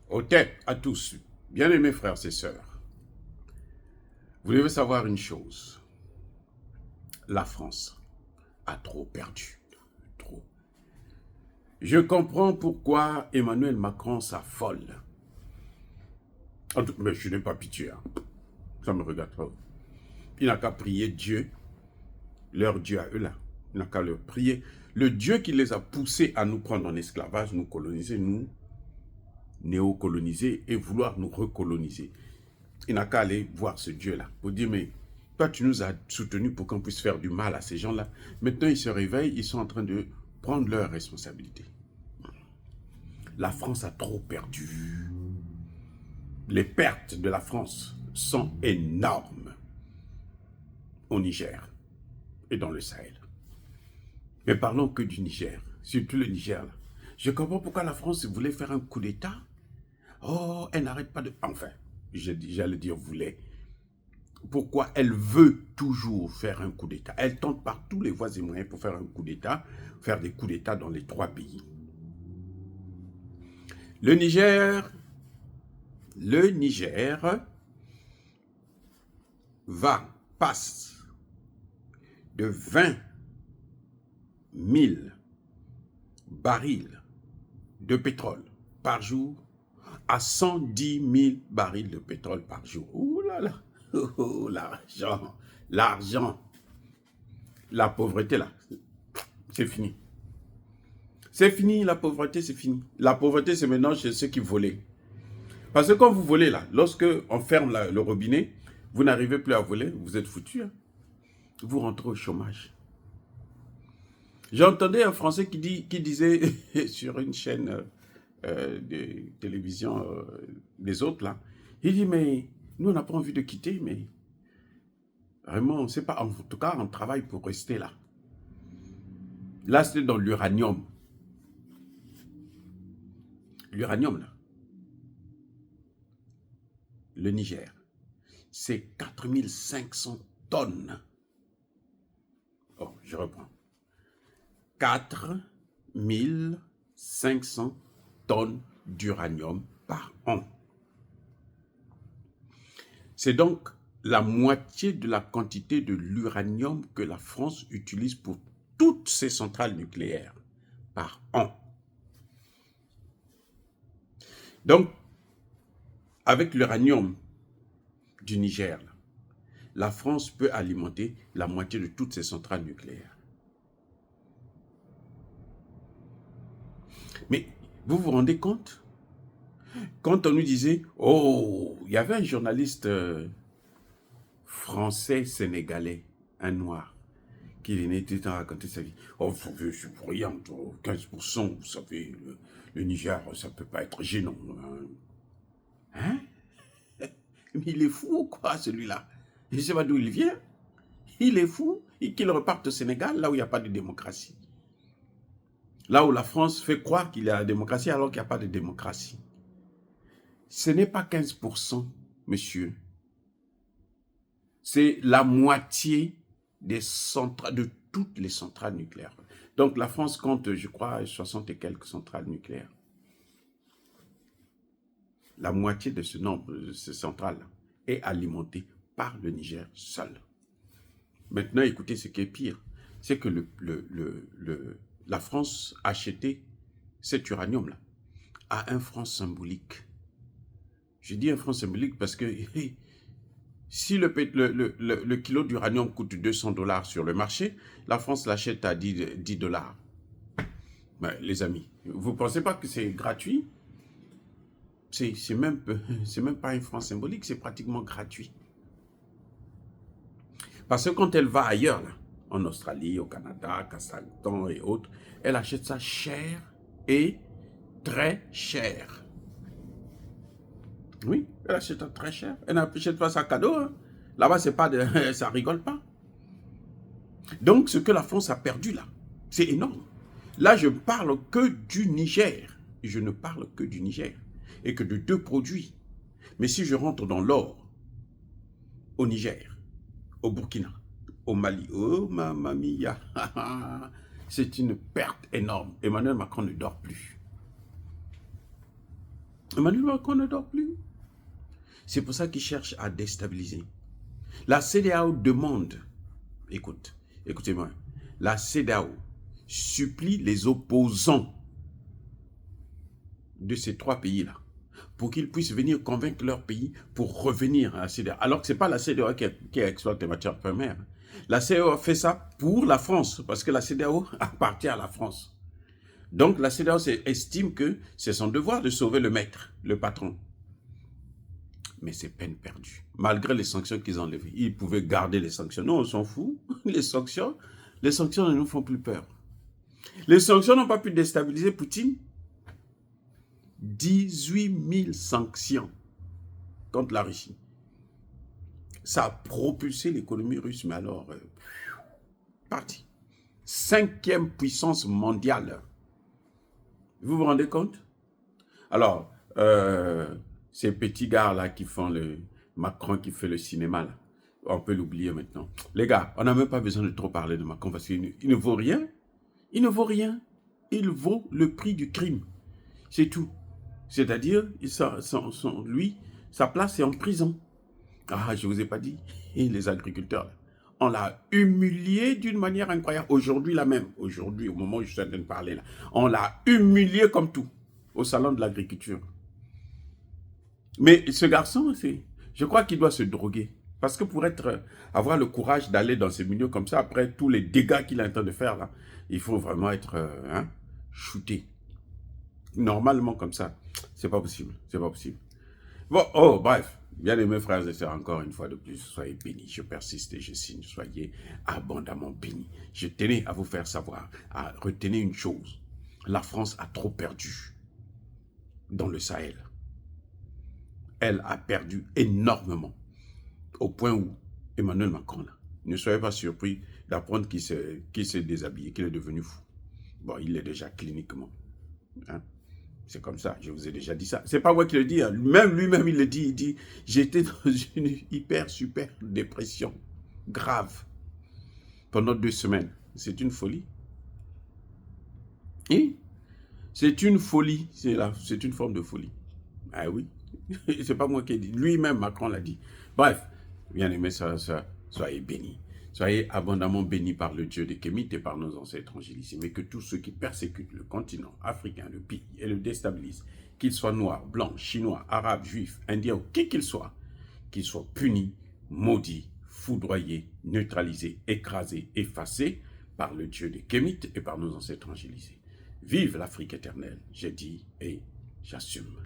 Au tête à tous, bien-aimés frères et sœurs, vous devez savoir une chose. La France a trop perdu. Trop. Je comprends pourquoi Emmanuel Macron s'affole. Mais je n'ai pas pitié. Hein. Ça ne me regarde pas. Il n'a qu'à prier Dieu, leur Dieu à eux là. Il n'a qu'à leur prier. Le Dieu qui les a poussés à nous prendre en esclavage, nous coloniser, nous néocoloniser et vouloir nous recoloniser. Il n'a qu'à aller voir ce Dieu-là pour dire, mais toi, tu nous as soutenus pour qu'on puisse faire du mal à ces gens-là. Maintenant, ils se réveillent, ils sont en train de prendre leurs responsabilités. La France a trop perdu. Les pertes de la France sont énormes au Niger et dans le Sahel. Mais parlons que du Niger, surtout le Niger. Là. Je comprends pourquoi la France voulait faire un coup d'État. Oh, elle n'arrête pas de... Enfin, j'allais dire voulait. Pourquoi elle veut toujours faire un coup d'État. Elle tente par tous les voies et moyens pour faire un coup d'État, faire des coups d'État dans les 3 pays. Le Niger passe de 20 000 barils de pétrole par jour à 110 000 barils de pétrole par jour. Ouh là là, oh, l'argent, la pauvreté là, c'est fini. C'est fini, la pauvreté, c'est fini. La pauvreté, c'est maintenant chez ceux qui volaient. Parce que quand vous volez là, lorsque on ferme le robinet, vous n'arrivez plus à voler, vous êtes foutu. Hein. Vous rentrez au chômage. J'entendais un Français qui disait sur une chaîne de télévision des autres là, il dit mais nous on n'a pas envie de quitter, mais vraiment, c'est pas, en tout cas on travaille pour rester là. Là c'était dans l'uranium. L'uranium là. Le Niger, c'est 4500 tonnes. Oh, je reprends. 4500 tonnes d'uranium par an. C'est donc la moitié de la quantité de l'uranium que la France utilise pour toutes ses centrales nucléaires par an. Donc, avec l'uranium du Niger, la France peut alimenter la moitié de toutes ses centrales nucléaires. Mais vous vous rendez compte? Quand on nous disait, oh, il y avait un journaliste français-sénégalais, un noir, qui venait tout le temps raconter sa vie. Oh, vous savez, je suis bruyant, 15%, vous savez, le Niger, ça ne peut pas être gênant. Hein? Mais il est fou ou quoi, celui-là? Je ne sais pas d'où il vient. Il est fou et qu'il reparte au Sénégal, là où il n'y a pas de démocratie. Là où la France fait croire qu'il y a la démocratie alors qu'il n'y a pas de démocratie. Ce n'est pas 15%, monsieur. C'est la moitié des centrales, de toutes les centrales nucléaires. Donc la France compte, je crois, 60 et quelques centrales nucléaires. La moitié de ce nombre, de ces centrales, est alimentée par le Niger seul. Maintenant, écoutez ce qui est pire, c'est que la France a acheté cet uranium-là à 1 franc symbolique. Je dis 1 franc symbolique parce que si le kilo d'uranium coûte 200 $ sur le marché, la France l'achète à 10 $. Ben, les amis, vous ne pensez pas que c'est gratuit? C'est même pas 1 franc symbolique, c'est pratiquement gratuit. Parce que quand elle va ailleurs, là, en Australie, au Canada, Kazakhstan et autres, elle achète ça cher et très cher. Oui, elle achète ça très cher. Elle n'achète pas ça cadeau. Hein. Là-bas, c'est pas de, ça rigole pas. Donc, ce que la France a perdu là, c'est énorme. Là, je parle que du Niger. Je ne parle que du Niger. Et que de 2 produits. Mais si je rentre dans l'or, au Niger, au Burkina, au Mali, oh mamma mia, c'est une perte énorme. Emmanuel Macron ne dort plus. Emmanuel Macron ne dort plus. C'est pour ça qu'il cherche à déstabiliser. La CEDEAO demande, écoutez-moi, la CEDEAO supplie les opposants de ces 3 pays-là pour qu'ils puissent venir convaincre leur pays pour revenir à la CEDEAO. Alors que ce n'est pas la CEDEAO qui exploite les matières premières. La CEDEAO fait ça pour la France, parce que la CEDEAO appartient à la France. Donc la CEDEAO estime que c'est son devoir de sauver le maître, le patron. Mais c'est peine perdue. Malgré les sanctions qu'ils ont enlevées, ils pouvaient garder les sanctions. Nous, on s'en fout. Les sanctions ne nous font plus peur. Les sanctions n'ont pas pu déstabiliser Poutine. 18 000 sanctions contre la Russie. Ça a propulsé l'économie russe, mais alors, parti. 5e puissance mondiale. Vous vous rendez compte? Alors, ces petits gars-là qui font le... Macron qui fait le cinéma, là, on peut l'oublier maintenant. Les gars, on n'a même pas besoin de trop parler de Macron parce qu'il ne vaut rien. Il ne vaut rien. Il vaut le prix du crime. C'est tout. C'est-à-dire, lui, sa place est en prison. Ah, je ne vous ai pas dit. Et les agriculteurs, là, on l'a humilié d'une manière incroyable. Aujourd'hui, là même, aujourd'hui, au moment où je suis en train de parler, là, on l'a humilié comme tout, au salon de l'agriculture. Mais ce garçon, je crois qu'il doit se droguer. Parce que pour avoir le courage d'aller dans ces milieux comme ça, après tous les dégâts qu'il est en train de faire, là, il faut vraiment être shooté. Normalement comme ça, c'est pas possible. C'est pas possible. Bon, bref. Bien aimés frères et sœurs, encore une fois de plus, soyez bénis. Je persiste et je signe, soyez abondamment bénis. Je tenais à vous faire savoir, à retenir une chose. La France a trop perdu dans le Sahel. Elle a perdu énormément. Au point où Emmanuel Macron, là, ne soyez pas surpris d'apprendre qu'il s'est déshabillé, qu'il est devenu fou. Bon, il l'est déjà cliniquement. Hein? C'est comme ça, je vous ai déjà dit ça. C'est pas moi qui le dis, hein. Lui-même il le dit, il dit, j'étais dans une super dépression grave pendant 2 semaines. C'est une folie. Et c'est une folie, c'est une forme de folie. Ah oui, c'est pas moi qui ai dit, lui-même Macron l'a dit. Bref, bien aimé, soyez bénis. Soyez abondamment bénis par le Dieu des Kémites et par nos ancêtres angélissimes. Et que tous ceux qui persécutent le continent africain, le pays et le déstabilisent, qu'ils soient noirs, blancs, chinois, arabes, juifs, indiens ou qui qu'ils soient punis, maudits, foudroyés, neutralisés, écrasés, effacés par le Dieu des Kémites et par nos ancêtres angélisés. Vive l'Afrique éternelle, j'ai dit et j'assume.